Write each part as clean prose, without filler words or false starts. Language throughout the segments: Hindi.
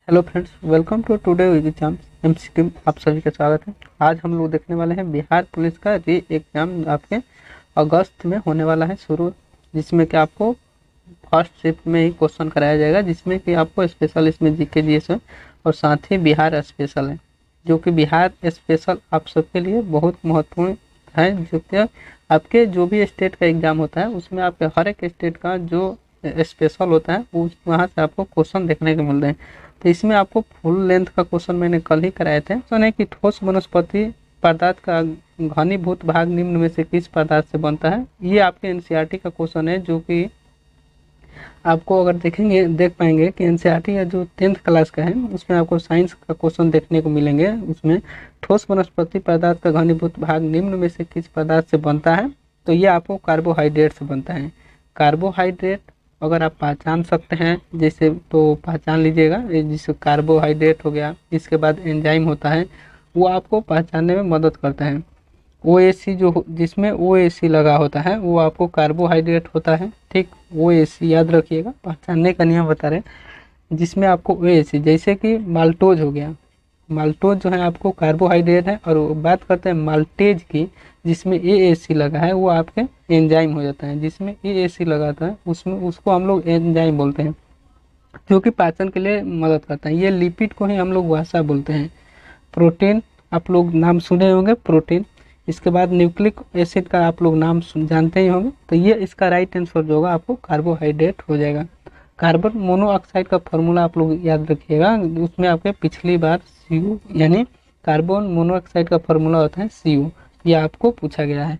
Hello friends, welcome to today exam MCQ. आप सभी का स्वागत है। आज हम लोग देखने वाले हैं बिहार पुलिस का री एग्ज़ाम आपके अगस्त में होने वाला है शुरू, जिसमें कि आपको फर्स्ट शिफ्ट में ही क्वेश्चन कराया जाएगा, जिसमें कि आपको स्पेशल इसमें जीके जीएस है और साथ ही बिहार स्पेशल है, जो कि बिहार स्पेशल आप सबके लिए बहुत महत्वपूर्ण है। जो कि आपके जो भी स्टेट का एग्ज़ाम होता है उसमें आपके हर एक स्टेट का जो स्पेशल होता है उस वहाँ से आपको क्वेश्चन देखने को मिलते हैं। तो इसमें आपको फुल लेंथ का क्वेश्चन मैंने कल ही कराए थे। तो नहीं कि ठोस वनस्पति पदार्थ का घनीभूत भाग निम्न में से किस पदार्थ से बनता है, ये आपके एनसीईआरटी का क्वेश्चन है, जो कि आपको अगर देखेंगे देख पाएंगे कि एनसीईआरटी का जो 10th क्लास का है उसमें आपको साइंस का क्वेश्चन देखने को मिलेंगे। उसमें ठोस वनस्पति पदार्थ का घनीभूत भाग निम्न में से किस पदार्थ से बनता है, तो ये आपको कार्बोहाइड्रेट से बनता है। कार्बोहाइड्रेट अगर आप पहचान सकते हैं जैसे तो पहचान लीजिएगा, जिससे कार्बोहाइड्रेट हो गया। इसके बाद एंजाइम होता है, वो आपको पहचानने में मदद करता है। ओएसी जो जिसमें ओएसी लगा होता है वो आपको कार्बोहाइड्रेट होता है। ठीक, ओएसी याद रखिएगा, पहचानने का नियम बता रहे हैं। जिसमें आपको ओएसी जैसे कि माल्टोज हो गया, माल्टोज जो है आपको कार्बोहाइड्रेट है। और बात करते हैं माल्टेज की, जिसमें एएसी लगा है, वो आपके एंजाइम हो जाता है। जिसमें एएसी लगाता है उसमें उसको हम लोग एंजाइम बोलते हैं, जो कि पाचन के लिए मदद करता है। ये लिपिड को ही हम लोग वसा बोलते हैं। प्रोटीन आप लोग नाम सुने होंगे, प्रोटीन। इसके बाद न्यूक्लिक एसिड का आप लोग नाम जानते ही होंगे। तो ये इसका राइट आंसर जो होगा आपको कार्बोहाइड्रेट हो जाएगा। कार्बन मोनोऑक्साइड का फॉर्मूला आप लोग याद रखिएगा, उसमें आपके पिछली बार CU यानी कार्बन मोनोऑक्साइड का फॉर्मूला होता है CU, ये आपको पूछा गया है।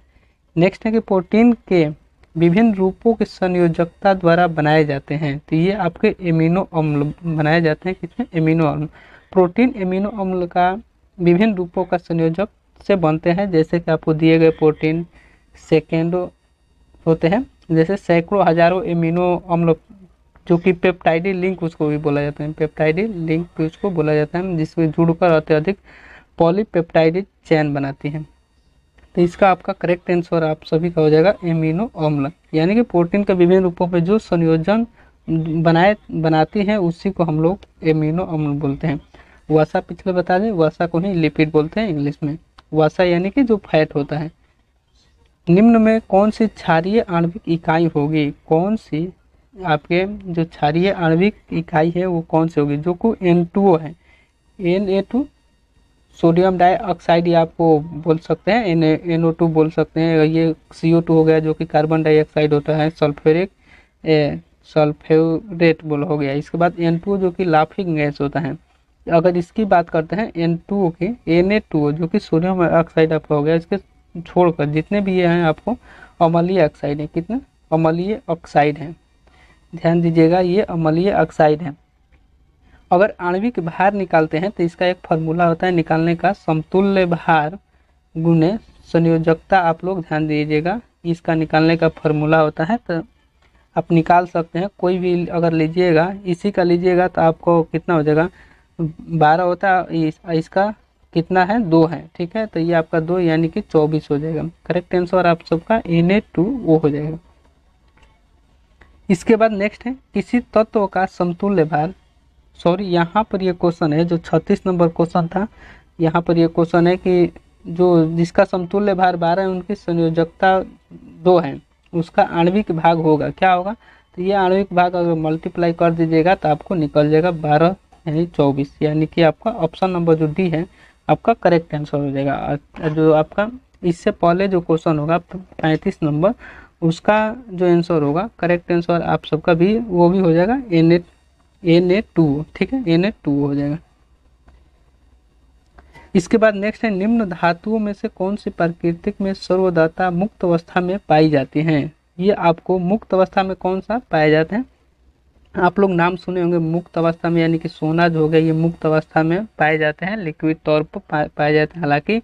नेक्स्ट है कि प्रोटीन के विभिन्न रूपों के संयोजकता द्वारा बनाए जाते हैं। तो ये आपके एमिनो अम्ल बनाए जाते हैं, किसमें? एमिनो अम्ल। प्रोटीन एमिनो अम्ल का विभिन्न रूपों का संयोजक से बनते हैं, जैसे कि आपको दिए गए प्रोटीन सेकेंडो होते हैं, जैसे सैकड़ों हजारों एमिनो अम्ल, जो कि पेप्टाइडी लिंक उसको भी बोला जाता है, पेप्टाइडी लिंक भी उसको बोला जाता है, जिसमें जुड़कर अत्यधिक पॉलीपेप्टाइडिक चेन बनाती है। तो इसका आपका करेक्ट आंसर आप सभी का हो जाएगा एमिनो अम्ल। यानी कि प्रोटीन के विभिन्न रूपों में जो संयोजन बनाती हैं उसी को हम लोग एमिनो अम्ल बोलते हैं। वसा पिछले बता दें, वसा को ही लिपिड बोलते हैं इंग्लिश में। वसा यानी कि जो फैट होता है। निम्न में कौन सी क्षारीय आणविक इकाई होगी? कौन सी आपके जो क्षारीय आणविक इकाई है वो कौन सी होगी? जो को N2O है, Na2 सोडियम डाइऑक्साइड, ये आपको बोल सकते हैं, NO2 बोल सकते हैं। ये CO2 हो गया जो कि कार्बन डाइऑक्साइड होता है। सल्फ्यूरेट बोल हो गया। इसके बाद N2O जो कि लाफिंग गैस होता है। अगर इसकी बात करते हैं N2O की, Na2O जो कि सोडियम ऑक्साइड आपका हो गया। इसके छोड़कर जितने भी ये हैं आपको अम्लीय ऑक्साइड है। कितने अम्लीय ऑक्साइड हैं, ध्यान दीजिएगा, ये अम्लीय ऑक्साइड है। अगर आणविक भार निकालते हैं तो इसका एक फार्मूला होता है निकालने का, समतुल्य भार गुणे संयोजकता। आप लोग ध्यान दीजिएगा, इसका निकालने का फार्मूला होता है। तो आप निकाल सकते हैं, कोई भी अगर लीजिएगा, इसी का लीजिएगा तो आपको कितना हो जाएगा? 12 होता है। इसका कितना है? 2 है। ठीक है, तो ये आपका 2 यानी कि 24 हो जाएगा। करेक्ट आंसर आप सबका Na2O हो जाएगा। इसके बाद नेक्स्ट है, किसी तत्व का समतुल्य भार, सॉरी यहाँ पर ये क्वेश्चन है जो 36 नंबर क्वेश्चन था। यहाँ पर ये क्वेश्चन है कि जो जिसका समतुल्य भार 12 है उनकी संयोजकता 2 है, उसका आणविक भाग होगा, क्या होगा? तो ये आणविक भाग अगर मल्टीप्लाई कर दीजिएगा तो आपको निकल जाएगा 12 यानी 24, यानी कि आपका ऑप्शन नंबर जो डी है आपका करेक्ट आंसर हो जाएगा। जो आपका इससे पहले जो क्वेश्चन होगा 35 नंबर, उसका जो आंसर होगा करेक्ट आंसर आप सबका भी वो भी हो जाएगा Na2। ठीक है, Na2 हो जाएगा। इसके बाद नेक्स्ट है, निम्न धातुओं में से कौन सी प्राकृतिक में सर्वदाता मुक्त अवस्था में पाई जाती हैं? ये आपको मुक्त अवस्था में कौन सा पाए जाते हैं? आप लोग नाम सुने होंगे मुक्त अवस्था में, यानी कि सोना जो हो गया ये मुक्त अवस्था में पाए जाते हैं, लिक्विड तौर पर पाए जाते हैं। हालांकि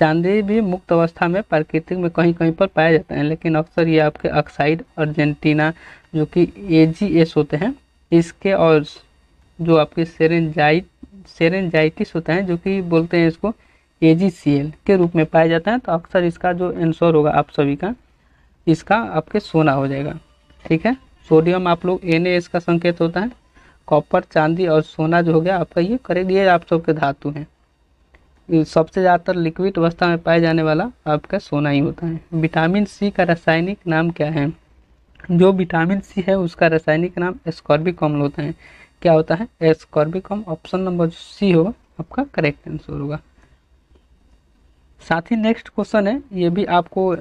चांदी भी मुक्त अवस्था में प्राकृतिक में कहीं कहीं पर पाए जाते हैं, लेकिन अक्सर ये आपके ऑक्साइड अर्जेंटीना जो कि AgS होते हैं इसके, और जो आपके सेरेंजाइटिस होता है जो कि बोलते हैं इसको AgCl के रूप में पाया जाता है। तो अक्सर इसका जो आंसर होगा आप सभी का, इसका आपके सोना हो जाएगा। ठीक है, सोडियम आप लोग Na का संकेत होता है, कॉपर, चांदी और सोना जो हो गया आपका ये करेक्ट, ये आप सबके धातु हैं। सबसे ज़्यादातर लिक्विड अवस्था में पाए जाने वाला आपका सोना ही होता है। विटामिन सी का रासायनिक नाम क्या है? जो विटामिन सी है उसका रासायनिक नाम एस्कॉर्बिक अम्ल होता है। क्या होता है? एस्कॉर्बिक अम्ल। ऑप्शन नंबर सी होगा आपका करेक्ट आंसर होगा। साथ ही नेक्स्ट क्वेश्चन है, ये भी आपको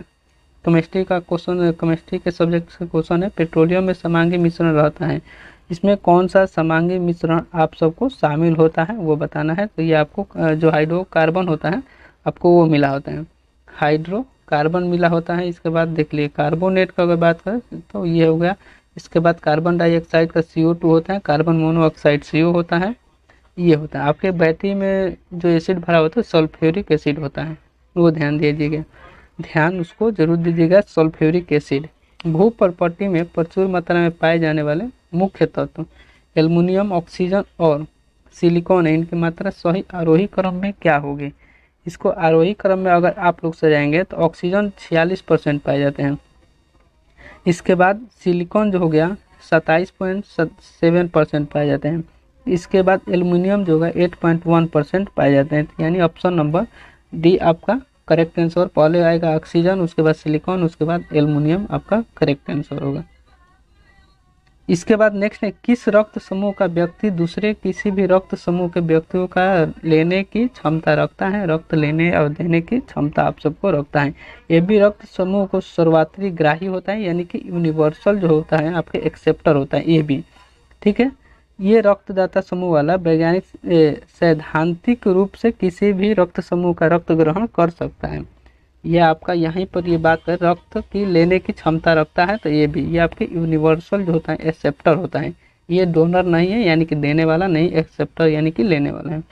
केमिस्ट्री का क्वेश्चन, केमिस्ट्री के सब्जेक्ट का क्वेश्चन है। पेट्रोलियम में समांगी मिश्रण रहता है, इसमें कौन सा समांगी मिश्रण आप सबको शामिल होता है वो बताना है। तो ये आपको जो हाइड्रोकार्बन होता है आपको वो मिला होता है, हाइड्रोकार्बन मिला होता है। इसके बाद देख लिए कार्बोनेट का अगर बात करें तो ये हो गया। इसके बाद कार्बन डाइऑक्साइड का CO2 होता है, कार्बन मोनोऑक्साइड CO होता है, ये होता है। आपके बैटरी में जो एसिड भरा होता है सल्फ्यूरिक एसिड होता है, वो ध्यान दीजिएगा, ध्यान उसको जरूर दीजिएगा, सल्फ्यूरिक एसिड। भू प्रॉपर्टी में प्रचुर मात्रा में पाए जाने वाले मुख्य तत्व एल्युमिनियम, ऑक्सीजन और सिलिकॉन है। इनकी मात्रा सही आरोही क्रम में क्या होगी? इसको आरोही क्रम में अगर आप लोग सजाएंगे तो ऑक्सीजन 46% पाए जाते हैं। इसके बाद सिलिकॉन जो हो गया 27.7% पाए जाते हैं। इसके बाद एल्युमिनियम जो होगा 8.1% पाए जाते हैं। यानी ऑप्शन नंबर डी आपका करेक्ट आंसर। पहले आएगा ऑक्सीजन, उसके बाद सिलिकॉन, उसके बाद एल्युमिनियम आपका करेक्ट आंसर होगा। इसके बाद नेक्स्ट है, किस रक्त समूह का व्यक्ति दूसरे किसी भी रक्त समूह के व्यक्तियों का लेने की क्षमता रखता है? रक्त लेने और देने की क्षमता आप सबको रखता है। ये भी रक्त समूह को सर्वत्र ग्राही होता है, यानी कि यूनिवर्सल जो होता है आपके एक्सेप्टर होता है ये भी, ठीक है। ये रक्तदाता समूह वाला वैज्ञानिक सैद्धांतिक रूप से किसी भी रक्त समूह का रक्त ग्रहण कर सकता है। ये आपका यहीं पर ये बात है, रक्त की लेने की क्षमता रखता है, तो ये भी ये आपके यूनिवर्सल जो होता है एक्सेप्टर होता है। ये डोनर नहीं है, यानी कि देने वाला नहीं, एक्सेप्टर यानी कि लेने वाला है।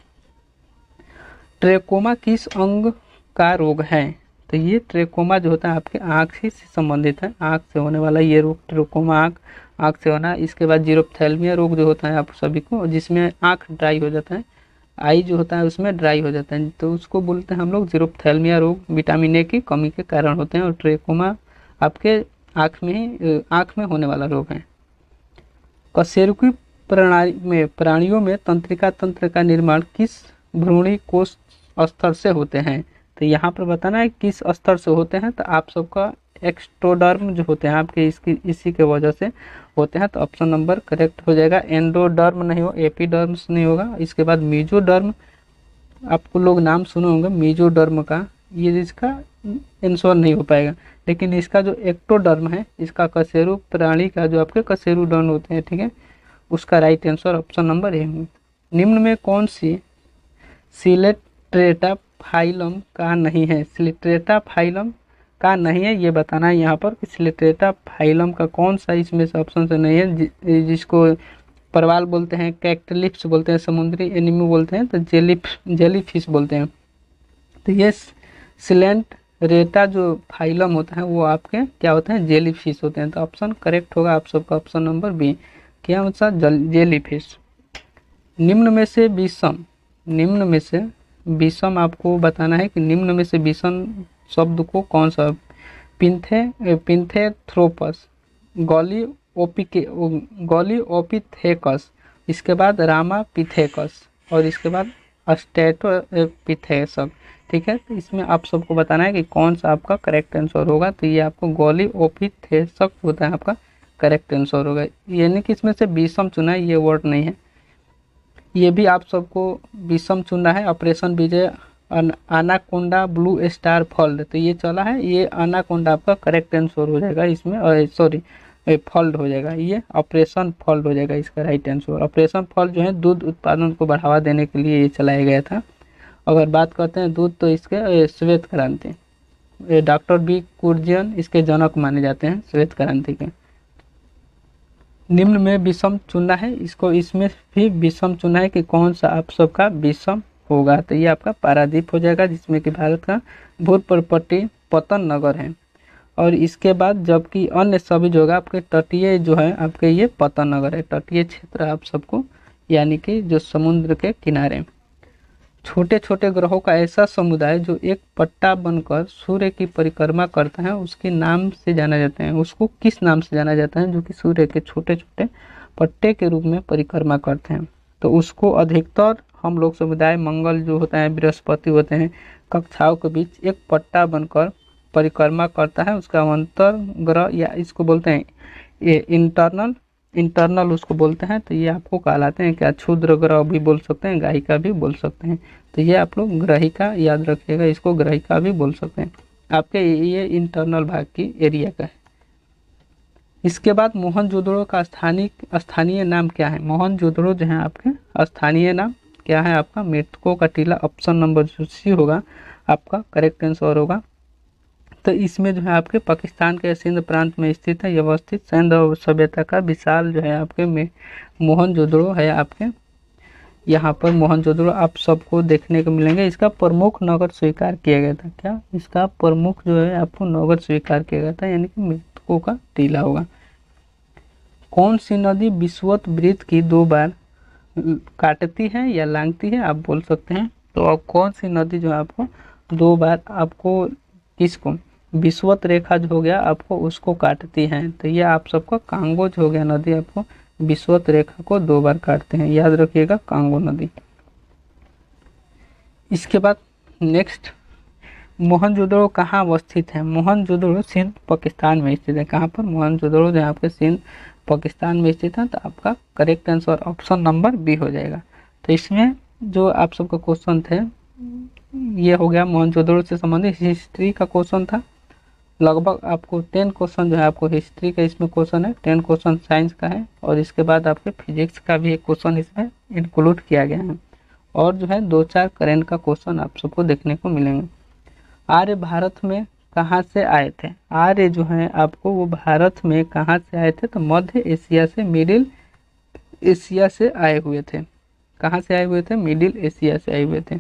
ट्रेकोमा किस अंग का रोग है? तो ये ट्रेकोमा जो होता है आपके आँख ही से संबंधित है, आँख से होने वाला ये रोग ट्रेकोमा, आँख से होना। इसके बाद जीरोप्थेल्मिया रोग जो होता है आप सभी को, जिसमें आँख ड्राई हो जाता है, आई जो होता है उसमें ड्राई हो जाता है, तो उसको बोलते हैं हम लोग जीरोप्थेल्मिया रोग। विटामिन ए की कमी के कारण होते हैं। और ट्रेकोमा आपके आँख में होने वाला रोग है। कशेरुकी प्राणियों में तंत्रिका तंत्र का निर्माण किस भ्रूणी कोष स्तर से होते हैं? तो यहाँ पर बताना है किस स्तर से होते हैं। तो आप सबका एक्स्ट्रोडर्म जो होते हैं आपके इसी के वजह से होते हैं। तो ऑप्शन नंबर करेक्ट हो जाएगा। एंडोडर्म नहीं हो, एपिडर्म्स नहीं होगा। इसके बाद मीजोडर्म, आपको लोग नाम सुने होंगे मीजोडर्म का, ये इसका आंसर नहीं हो पाएगा। लेकिन इसका जो एक्टोडर्म है, इसका कशेरु प्राणी का जो आपके कशेरुडर्म होते हैं, ठीक है, उसका right answer option number A है। निम्न में कौन सी सिलेट्रेटा फाइलम का नहीं है? सिलेट्रेटा फाइलम का नहीं है ये बताना है यहाँ पर कि सिलेट्रेटा फाइलम का कौन सा इसमें से ऑप्शन से नहीं है। जिसको परवाल बोलते हैं, कैक्टलिप्स बोलते हैं, समुद्री एनिमी बोलते हैं, तो जेली फिश बोलते हैं। तो ये सिलेट्रेटा जो फाइलम होता है वो आपके क्या होते हैं? जेली फिश होते हैं। तो ऑप्शन करेक्ट होगा आप सबका ऑप्शन नंबर बी, क्या मतलब जेली फिश। निम्न में से विषम आपको बताना है कि निम्न में से विषम शब्द को कौन सा? पिंथेथ्रोपस, गॉलियोपिथेकस, इसके बाद रामापिथेकस और इसके बाद स्टेटोपिथेकस, ठीक है। तो इसमें आप सबको बताना है कि कौन सा आपका करेक्ट आंसर होगा। तो ये आपको गॉलियोपिथेकस होता है आपका करेक्ट आंसर होगा। यानी कि इसमें से विषम चुना है, ये वर्ड नहीं है। ये भी आप सबको विषम चुनना है। ऑपरेशन विजय, अनाकोंडा, ब्लू स्टार फॉल्ड, तो ये चला है, ये अनाकोंडा आपका करेक्ट आंसर हो जाएगा इसमें, सॉरी फॉल्ड हो जाएगा, ये ऑपरेशन फॉल्ड हो जाएगा इसका राइट आंसर। ऑपरेशन फॉल्ड जो है दूध उत्पादन को बढ़ावा देने के लिए ये चलाया गया था। अगर बात करते हैं दूध, तो इसके श्वेत क्रांति, डॉक्टर बी कुर्जियन इसके जनक माने जाते हैं श्वेत क्रांति के। निम्न में विषम चुनना है, इसको इसमें भी विषम चुना है कि कौन सा आप सबका विषम होगा। तो ये आपका पारादीप हो जाएगा, जिसमें कि भारत का भूप्रपट्टी पतन नगर है। और इसके बाद जबकि अन्य सभी जो होगा आपके तटीय जो है आपके ये पतन नगर है, तटीय क्षेत्र आप सबको, यानी कि जो समुद्र के किनारे। छोटे छोटे ग्रहों का ऐसा समुदाय जो एक पट्टा बनकर सूर्य की परिक्रमा करता है, उसके नाम से जाना जाता है। उसको किस नाम से जाना जाता है? जो कि सूर्य के छोटे छोटे पट्टे के रूप में परिक्रमा करते हैं। तो उसको अधिकतर हम लोग समुदाय मंगल जो होता है, बृहस्पति होते हैं, कक्षाओं के बीच एक पट्टा बनकर परिक्रमा करता है। उसका अंतर ग्रह या इसको बोलते हैं ये इंटरनल उसको बोलते हैं। तो ये आपको कहलाते हैं क्या, क्षुद्र ग्रह भी बोल सकते हैं, ग्राहिका भी बोल सकते हैं। तो ये आप लोग ग्राहिका याद रखिएगा, इसको ग्राहिका भी बोल सकते हैं। आपके ये इंटरनल भाग की एरिया का है। इसके बाद मोहनजोदड़ो का स्थानीय नाम क्या है? मोहनजोदड़ो जो है आपके स्थानीय नाम क्या है आपका? मृतकों का टीला। ऑप्शन नंबर जो सी होगा आपका करेक्ट आंसर होगा। तो इसमें जो है आपके पाकिस्तान के सिंध प्रांत में स्थित है, व्यवस्थित सिंधु सभ्यता का विशाल जो है आपके में मोहनजोदड़ो है। आपके यहाँ पर मोहनजोदड़ो आप सबको देखने को मिलेंगे। इसका प्रमुख नगर स्वीकार किया गया था। क्या इसका प्रमुख जो है आपको नगर स्वीकार किया गया था, यानी कि मृतकों का टीला होगा। कौन सी नदी विषुवत वृत्त की 2 बार काटती है या लांघती है, आप बोल सकते हैं। तो अब कौन सी नदी जो है आपको 2 बार आपको किसको विषुवत रेखा जो हो गया आपको उसको काटती है? तो ये आप सबका कांगो जो हो गया नदी आपको विषुवत रेखा को 2 बार काटते हैं, याद रखिएगा कांगो नदी। इसके बाद नेक्स्ट, मोहनजोदड़ो कहाँ अवस्थित है? मोहनजोदड़ो सिंध पाकिस्तान में स्थित है। कहाँ पर? मोहनजोदड़ो जो है आपके सिंध पाकिस्तान में स्थित है। तो आपका correct answer option number B हो जाएगा। तो इसमें जो आप सबका क्वेश्चन थे ये हो गया मोहनजोदड़ो से संबंधित हिस्ट्री का क्वेश्चन था। लगभग आपको 10 क्वेश्चन जो है आपको हिस्ट्री का इसमें क्वेश्चन है, 10 क्वेश्चन साइंस का है, और इसके बाद आपके फिजिक्स का भी एक क्वेश्चन इसमें इंक्लूड किया गया है, और जो है 2-4 करंट का क्वेश्चन आप सबको देखने को मिलेंगे। आर्य भारत में कहाँ से आए थे? आर्य जो है आपको वो भारत में कहाँ से आए थे? तो मध्य एशिया से, मिडिल एशिया से आए हुए थे। कहाँ से आए हुए थे? मिडिल एशिया से आए हुए थे।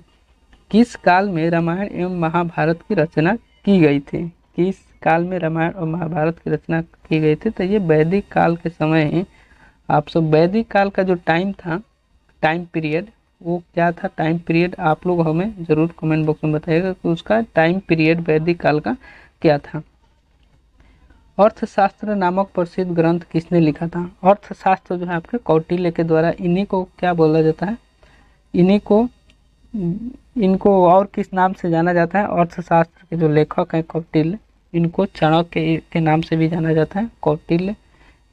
किस काल में रामायण एवं महाभारत की रचना की गई थी? किस काल में रामायण और महाभारत की रचना की गई थी? तो ये वैदिक काल के समय ही। आप सब वैदिक काल का जो टाइम था, टाइम पीरियड, वो क्या था टाइम पीरियड, आप लोग हमें ज़रूर कमेंट बॉक्स में बताइएगा कि उसका टाइम पीरियड वैदिक काल का क्या था। अर्थशास्त्र नामक प्रसिद्ध ग्रंथ किसने लिखा था? अर्थशास्त्र जो है आपके कौटिल्य के द्वारा, इन्हीं को क्या बोला जाता है? इनको और किस नाम से जाना जाता है? अर्थशास्त्र के जो लेखक हैं कौटिल्य, इनको चाणक्य के नाम से भी जाना जाता है। कौटिल्य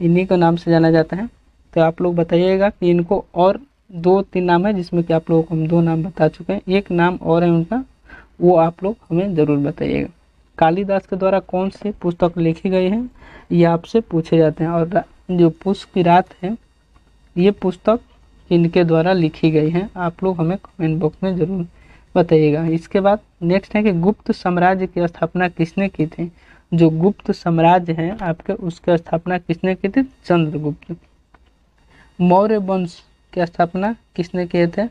इन्हीं के नाम से जाना जाता है। तो आप लोग बताइएगा कि इनको और 2-3 नाम है, जिसमें कि आप लोगों को हम 2 नाम बता चुके हैं, एक नाम और है उनका, वो आप लोग हमें ज़रूर बताइएगा। कालिदास के द्वारा कौन सी पुस्तक लिखी गई है, ये आपसे पूछे जाते हैं। और जो पुष्प की रात है, ये पुस्तक इनके द्वारा लिखी गई है, आप लोग हमें कमेंट बॉक्स में ज़रूर बताइएगा। इसके बाद नेक्स्ट है कि गुप्त साम्राज्य की स्थापना किसने की थी? जो गुप्त साम्राज्य है आपके, उसकी स्थापना किसने की थी? चंद्रगुप्त। मौर्य वंश की स्थापना किसने किए थे?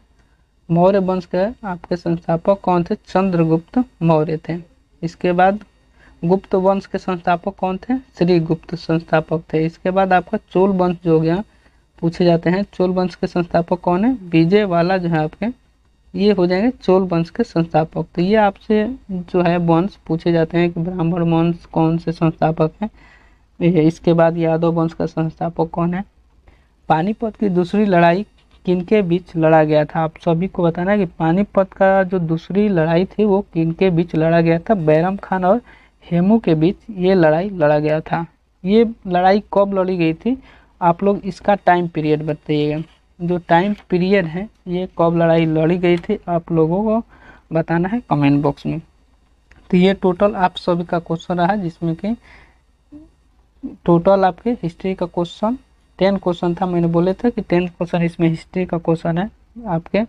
मौर्य वंश के आपके संस्थापक कौन थे? चंद्रगुप्त मौर्य थे। इसके बाद गुप्त वंश के संस्थापक कौन थे? श्रीगुप्त संस्थापक थे। इसके बाद आपका चोल वंश जो हो गया, पूछे जाते हैं चोल वंश के संस्थापक कौन है? विजय वाला जो है आपके, ये हो जाएंगे चोल वंश के संस्थापक। तो ये आपसे जो है वंश पूछे जाते हैं कि ब्राह्मण वंश कौन से संस्थापक हैं। इसके बाद यादव वंश का संस्थापक कौन है? पानीपत की दूसरी लड़ाई किनके बीच लड़ा गया था? आप सभी को बताना है कि पानीपत का जो दूसरी लड़ाई थी वो किनके बीच लड़ा गया था? बैरम खान और हेमू के बीच ये लड़ाई लड़ा गया था। ये लड़ाई कब लड़ी गई थी? आप लोग इसका टाइम पीरियड बताइएगा। जो टाइम पीरियड है, ये कब लड़ाई लड़ी गई थी, आप लोगों को बताना है कमेंट बॉक्स में। तो ये टोटल आप सभी का क्वेश्चन रहा, जिसमें कि टोटल आपके हिस्ट्री का क्वेश्चन 10 क्वेश्चन था। मैंने बोले थे कि 10 क्वेश्चन इसमें हिस्ट्री का क्वेश्चन है। आपके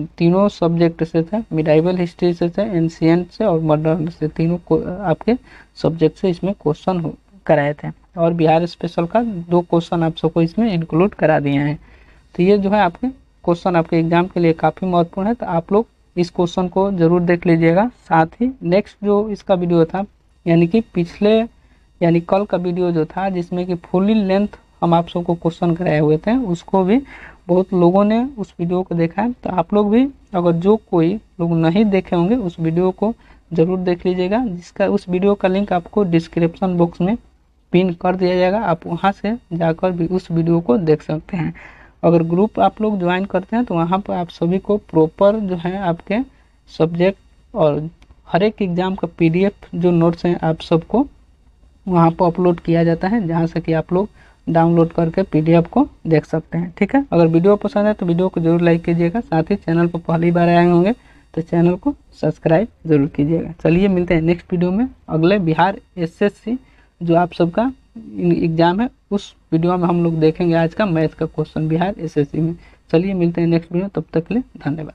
तीनों सब्जेक्ट से थे, मिडाइवल हिस्ट्री से थे, एंशिएंट से और मॉडर्न से, तीनों आपके सब्जेक्ट से इसमें क्वेश्चन कराए थे। और बिहार स्पेशल का 2 क्वेश्चन आप सबको इसमें इंक्लूड करा दिए हैं। तो ये जो है आपके क्वेश्चन आपके एग्जाम के लिए काफ़ी महत्वपूर्ण है। तो आप लोग इस क्वेश्चन को ज़रूर देख लीजिएगा। साथ ही नेक्स्ट जो इसका वीडियो था, यानी कि यानी कल का वीडियो जो था, जिसमें कि फुली लेंथ हम आप सबको क्वेश्चन कराए हुए थे, उसको भी बहुत लोगों ने उस वीडियो को देखा है। तो आप लोग भी, अगर जो कोई लोग नहीं देखे होंगे, उस वीडियो को ज़रूर देख लीजिएगा, जिसका उस वीडियो का लिंक आपको डिस्क्रिप्शन बॉक्स में पिन कर दिया जाएगा, आप वहाँ से जाकर भी उस वीडियो को देख सकते हैं। अगर ग्रुप आप लोग ज्वाइन करते हैं तो वहाँ पर आप सभी को प्रॉपर जो है आपके सब्जेक्ट और हर एक एग्ज़ाम का PDF जो नोट्स हैं आप सबको वहाँ पर अपलोड किया जाता है, जहाँ से कि आप लोग डाउनलोड करके PDF को देख सकते हैं। ठीक है, अगर वीडियो पसंद है तो वीडियो को जरूर लाइक कीजिएगा, साथ ही चैनल पर पहली बार आए होंगे तो चैनल को सब्सक्राइब जरूर कीजिएगा। चलिए मिलते हैं नेक्स्ट वीडियो में, अगले बिहार SSC जो आप सबका एग्ज़ाम है उस वीडियो में हम लोग देखेंगे आज का मैथ का क्वेश्चन बिहार SSC में। चलिए मिलते हैं नेक्स्ट वीडियो, तब तक के लिए धन्यवाद।